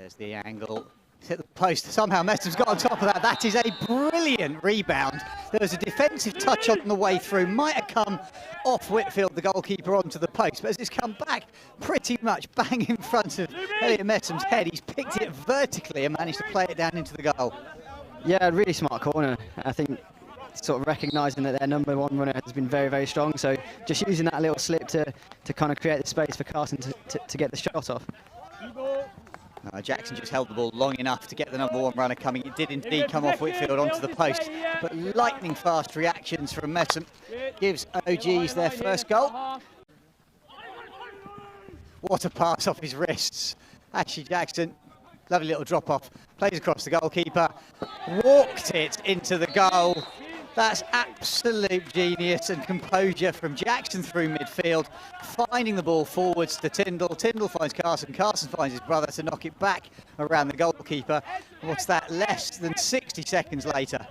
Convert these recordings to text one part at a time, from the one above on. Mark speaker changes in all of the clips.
Speaker 1: There's the angle. Hit the post. Somehow Messham's got on top of that. That is a brilliant rebound. There was a defensive touch on the way through. Might have come off Whitfield, the goalkeeper, onto the post. But as it's come back pretty much bang in front of Elliot Messham's head, he's picked it vertically and managed to play it down into the goal.
Speaker 2: Yeah, really smart corner. I think sort of recognising that their number one runner has been very, very strong. So just using that little slip to kind of create the space for Carson to get the shot off.
Speaker 1: Jackson just held the ball long enough to get the number one runner coming. It did indeed come off Whitfield onto the post, but lightning fast reactions from Messam gives OGs their first goal. What a pass off his wrists. Ashley Jackson, lovely little drop off, plays across the goalkeeper, walked it into the goal. That's absolute genius and composure from Jackson through midfield, finding the ball forwards to Tyndall. Tyndall finds Carson. Carson finds his brother to knock it back around the goalkeeper. What's that? Less than 60 seconds later.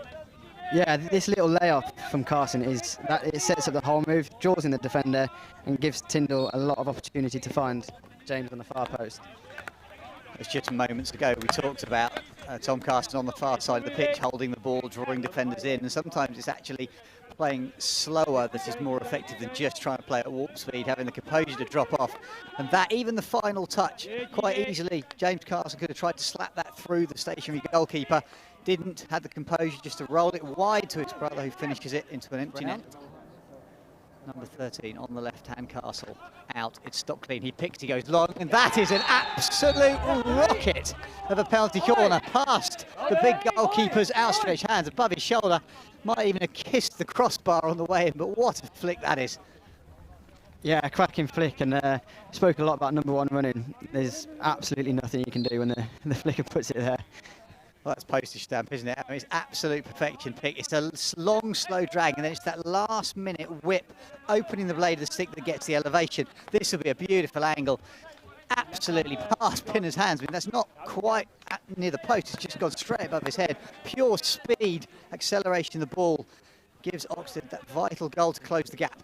Speaker 2: Yeah, this little layoff from Carson is that it sets up the whole move, draws in the defender, and gives Tyndall a lot of opportunity to find James on the far post.
Speaker 1: It's just moments ago we talked about Tom Carson on the far side of the pitch holding the ball, drawing defenders in, and sometimes it's actually playing slower that is more effective than just trying to play at warp speed, having the composure to drop off. And that, even the final touch, quite easily, James Carson could have tried to slap that through the stationary goalkeeper, didn't, had the composure just to roll it wide to his brother, who finishes it into an empty net. Number 13 on the left-hand, Castle out. It's stopped clean. He picks, he goes long, and that is an absolute rocket of a penalty corner past the big goalkeeper's outstretched hands above his shoulder. Might even have kissed the crossbar on the way in, but what a flick that is.
Speaker 2: Yeah, a cracking flick, and spoke a lot about number one running. There's absolutely nothing you can do when the flicker puts it there.
Speaker 1: Well, that's postage stamp, isn't it? I mean, it's absolute perfection pick. It's a long, slow drag, and then it's that last-minute whip, opening the blade of the stick that gets the elevation. This will be a beautiful angle. Absolutely past Pinner's hands. I mean, that's not quite near the post. It's just gone straight above his head. Pure speed, acceleration of the ball gives Oxted that vital goal to close the gap.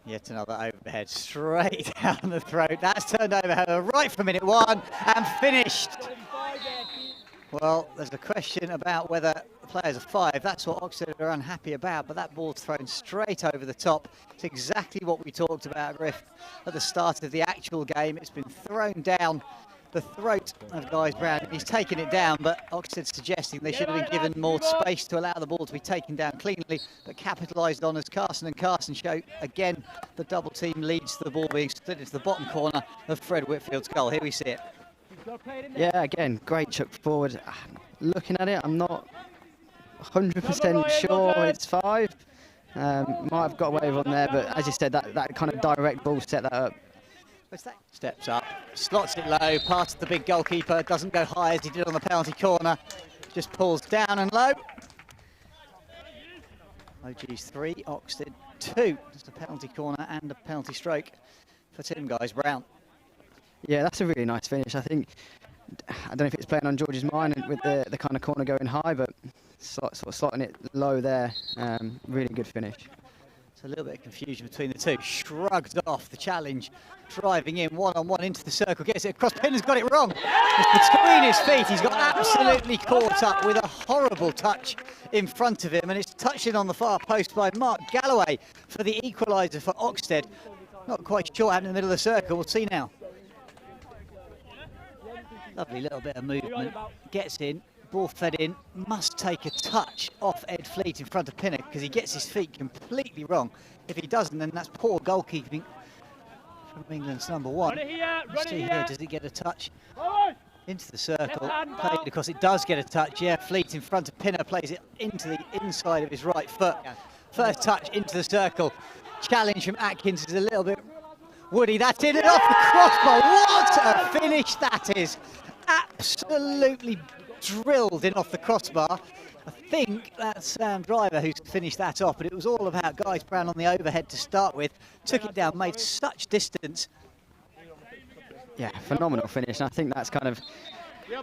Speaker 1: Yet another overhead straight down the throat. That's turned over right for minute one and finished. Well, there's a question about whether the players are five. That's what Oxted are unhappy about, but that ball's thrown straight over the top. It's exactly what we talked about, Griff, at the start of the actual game. It's been thrown down the throat of Guys Brown. He's taken it down, but Oxted suggesting they should have been given more space to allow the ball to be taken down cleanly, but capitalised on as Carson and Carson show again the double team leads to the ball being split into the bottom corner of Fred Whitfield's goal. Here we see it.
Speaker 2: Yeah, again, great chuck forward. Looking at it, I'm not 100% sure it's five. Might have got away with one there, but as you said, that kind of direct ball set that up.
Speaker 1: Steps up, slots it low, past the big goalkeeper, doesn't go high as he did on the penalty corner, just pulls down and low. OG's 3, Oxted 2. Just a penalty corner and a penalty stroke for Tim Guys Brown.
Speaker 2: Yeah, that's a really nice finish. I think, I don't know if it's playing on George's mind with the kind of corner going high, but sort of slotting it low there. Really good finish.
Speaker 1: A little bit of confusion between the two. Shrugged off the challenge, driving in one-on-one into the circle, gets it across. Pinner's got it wrong. It's between his feet. He's got absolutely caught up with a horrible touch in front of him, and it's touched in on the far post by Mark Galloway for the equaliser for Oxted. Not quite sure what happened in the middle of the circle. We'll see now. Lovely little bit of movement. Gets in. Ball fed in, must take a touch off Ed Fleet in front of Pinner because he gets his feet completely wrong. If he doesn't, then that's poor goalkeeping from England's number one. Let's see here, does it get a touch? Into the circle, played because it does get a touch. Yeah, Fleet in front of Pinner plays it into the inside of his right foot. First touch into the circle. Challenge from Atkins is a little bit woody. That's in and off the crossbar. What a finish that is! Absolutely drilled in off the crossbar. I think that's Sam Driver who's finished that off, but it was all about Guys Brown on the overhead to start with. Took it down, made such distance.
Speaker 2: Yeah, phenomenal finish. And I think that's kind of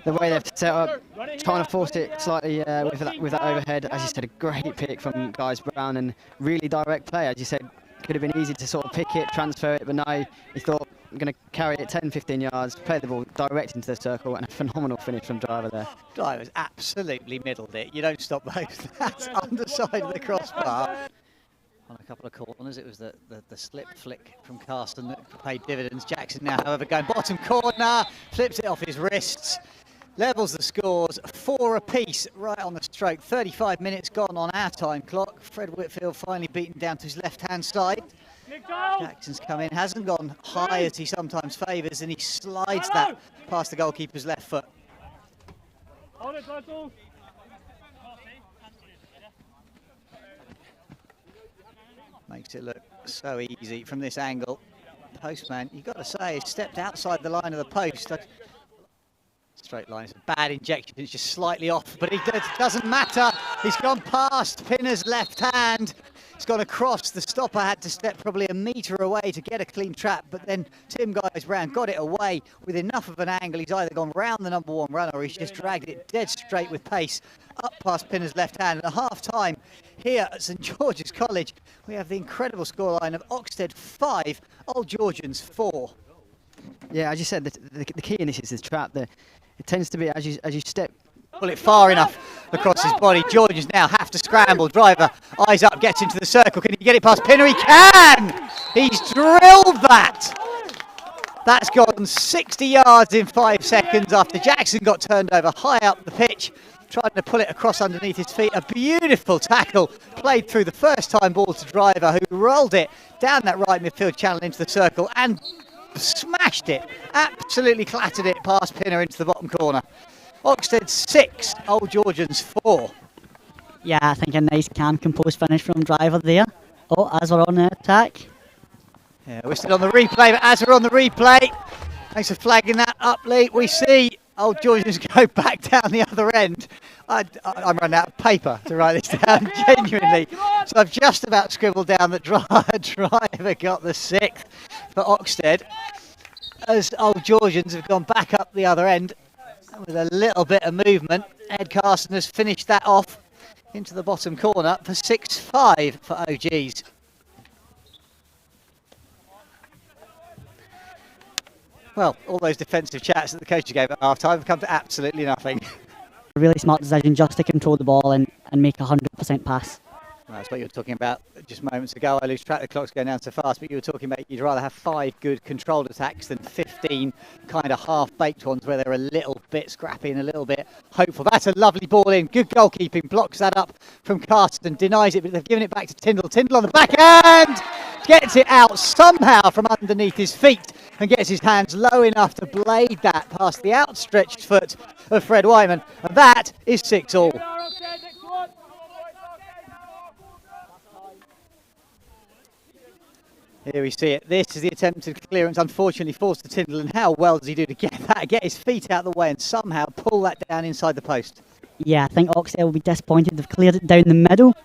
Speaker 2: the way they've set up, trying to force it slightly with that overhead. As you said, a great pick from Guys Brown and really direct play. As you said, could have been easy to sort of pick it, transfer it, but now he thought, going to carry it 10-15 yards, play the ball direct into the circle, and a phenomenal finish from Driver there.
Speaker 1: Driver's absolutely middled it. You don't stop those. That's underside of the crossbar. On a couple of corners, it was the slip flick from Carson that paid dividends. Jackson now, however, going bottom corner, flips it off his wrists, levels the scores, 4 apiece right on the stroke. 35 minutes gone on our time clock. Fred Whitfield finally beaten down to his left-hand side. Jackson's come in, hasn't gone high as he sometimes favours, and he slides that past the goalkeeper's left foot. Makes it look so easy from this angle. Postman, you've got to say, has stepped outside the line of the post. Straight line is a bad injection, it's just slightly off, but it doesn't matter. He's gone past Pinner's left hand. He's gone across. The stopper had to step probably a metre away to get a clean trap, but then Tim Guys Brown got it away with enough of an angle. He's either gone round the number 1 runner or he's just dragged it dead straight with pace up past Pinner's left hand. And at half-time here at St George's College, we have the incredible scoreline of Oxted 5, Old Georgians 4.
Speaker 2: Yeah, as you said, the key in this is the trap. It tends to be as you step.
Speaker 1: Pull it far enough across his body. Georgians now have to scramble. Driver, eyes up, gets into the circle. Can he get it past Pinner? He can! He's drilled that! That's gone 60 yards in 5 seconds after Jackson got turned over high up the pitch, trying to pull it across underneath his feet. A beautiful tackle played through the first time ball to Driver, who rolled it down that right midfield channel into the circle and smashed it, absolutely clattered it past Pinner into the bottom corner. Oxted 6, Old Georgians 4.
Speaker 3: Yeah, I think a nice calm, composed finish from Driver there. Oh, as we're on the attack.
Speaker 1: Yeah, we're still on the replay, but as we're on the replay, thanks for flagging that up, Lee, we see Old Georgians go back down the other end. I'm running out of paper to write this down, genuinely. So I've just about scribbled down that Driver got the 6th for Oxted, as Old Georgians have gone back up the other end with a little bit of movement. Ed Carson has finished that off into the bottom corner for 6-5 for OGs. Well, all those defensive chats that the coaches gave at half-time have come to absolutely nothing.
Speaker 3: A really smart decision just to control the ball and make a 100% pass.
Speaker 1: Well, that's what you were talking about just moments ago. I lose track, the clock's going down so fast, but you were talking about you'd rather have 5 good controlled attacks than 15 kind of half-baked ones where they're a little bit scrappy and a little bit hopeful. That's a lovely ball in. Good goalkeeping. Blocks that up from Carsten. Denies it, but they've given it back to Tyndall. Tyndall on the backhand! Gets it out somehow from underneath his feet and gets his hands low enough to blade that past the outstretched foot of Fred Wyman. And that is 6-all. Here we see it. This is the attempted clearance, unfortunately forced to Tyndall, and how well does he do to get that, get his feet out of the way and somehow pull that down inside the post?
Speaker 3: Yeah, I think Oxted will be disappointed they've cleared it down the middle,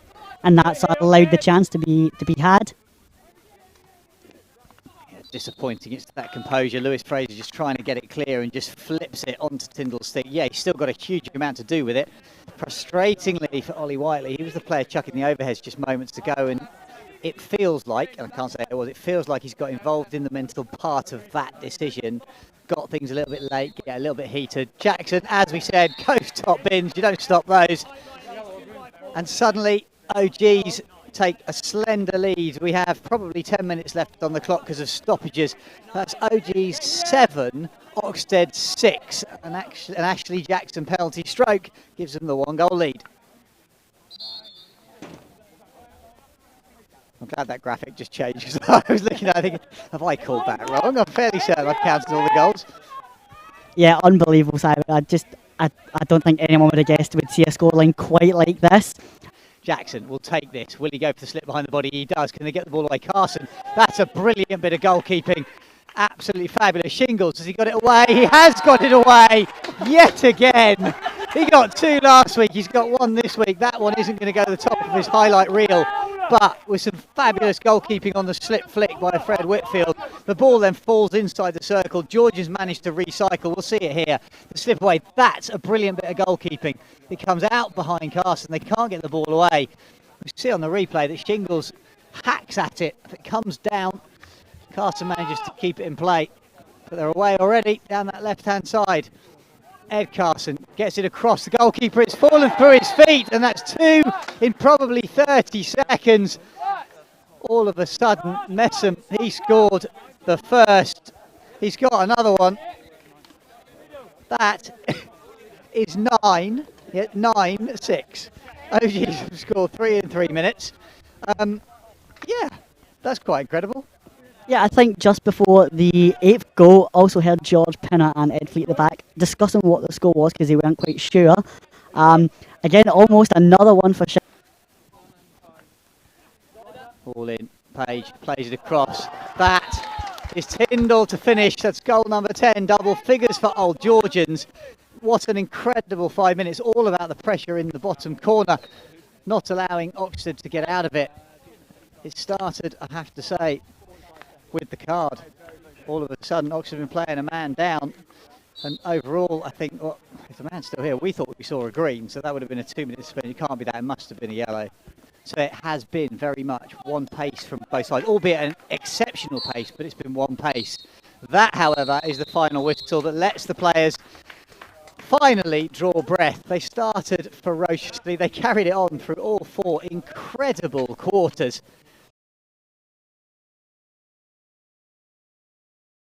Speaker 3: and that's allowed the chance to be had.
Speaker 1: Yeah, disappointing. It's that composure. Lewis Fraser just trying to get it clear and just flips it onto Tyndall's stick. Yeah, he's still got a huge amount to do with it. Frustratingly for Ollie Whiteley, he was the player chucking the overheads just moments ago, and it feels like, and I can't say it was, it feels like he's got involved in the mental part of that decision, got things a little bit late, get a little bit heated. Jackson, as we said, goes top bins, you don't stop those. And suddenly, OGs take a slender lead. We have probably 10 minutes left on the clock because of stoppages. That's OGs 7, Oxted 6. An Ashley Jackson penalty stroke gives them the 1-goal lead. I'm glad that graphic just changed. I was looking at it thinking, have I called that wrong? I'm fairly certain I've counted all the goals.
Speaker 3: Yeah, unbelievable, Simon. I don't think anyone would have guessed we'd see a scoreline quite like this.
Speaker 1: Jackson will take this. Will he go for the slip behind the body? He does. Can they get the ball away? Carson. That's a brilliant bit of goalkeeping. Absolutely fabulous. Shingles, has he got it away? He has got it away yet again. He got 2 last week. He's got 1 this week. That one isn't going to go to the top of his highlight reel. But with some fabulous goalkeeping on the slip flick by Fred Whitfield, the ball then falls inside the circle. Georgians managed to recycle. We'll see it here. The slip away. That's a brilliant bit of goalkeeping. It comes out behind Carson. They can't get the ball away. We see on the replay that Shingles hacks at it. If it comes down, Carson manages to keep it in play, but they're away already down that left-hand side. Ed Carson gets it across the goalkeeper. It's fallen through his feet, and that's 2 in probably 30 seconds. All of a sudden, Messam, he scored the first. He's got another one. That is 9, yeah, 9-6. OGs have scored 3 in 3 minutes. Yeah, that's quite incredible.
Speaker 3: Yeah, I think just before the 8th goal, also heard George Pinner and Ed Fleet at the back discussing what the score was because they weren't quite sure. Again, almost another one for
Speaker 1: All in, Page plays it across. That is Tyndall to finish. That's goal number 10, double figures for Old Georgians. What an incredible 5 minutes, all about the pressure in the bottom corner, not allowing Oxted to get out of it. It started, I have to say, with the card. All of a sudden, Oxted have been playing a man down, and overall, I think, well, if the man's still here, we thought we saw a green, so that would have been a 2-minute spin. It can't be that, it must have been a yellow. So it has been very much one pace from both sides, albeit an exceptional pace, but it's been one pace. That, however, is the final whistle that lets the players finally draw breath. They started ferociously, they carried it on through all 4 incredible quarters.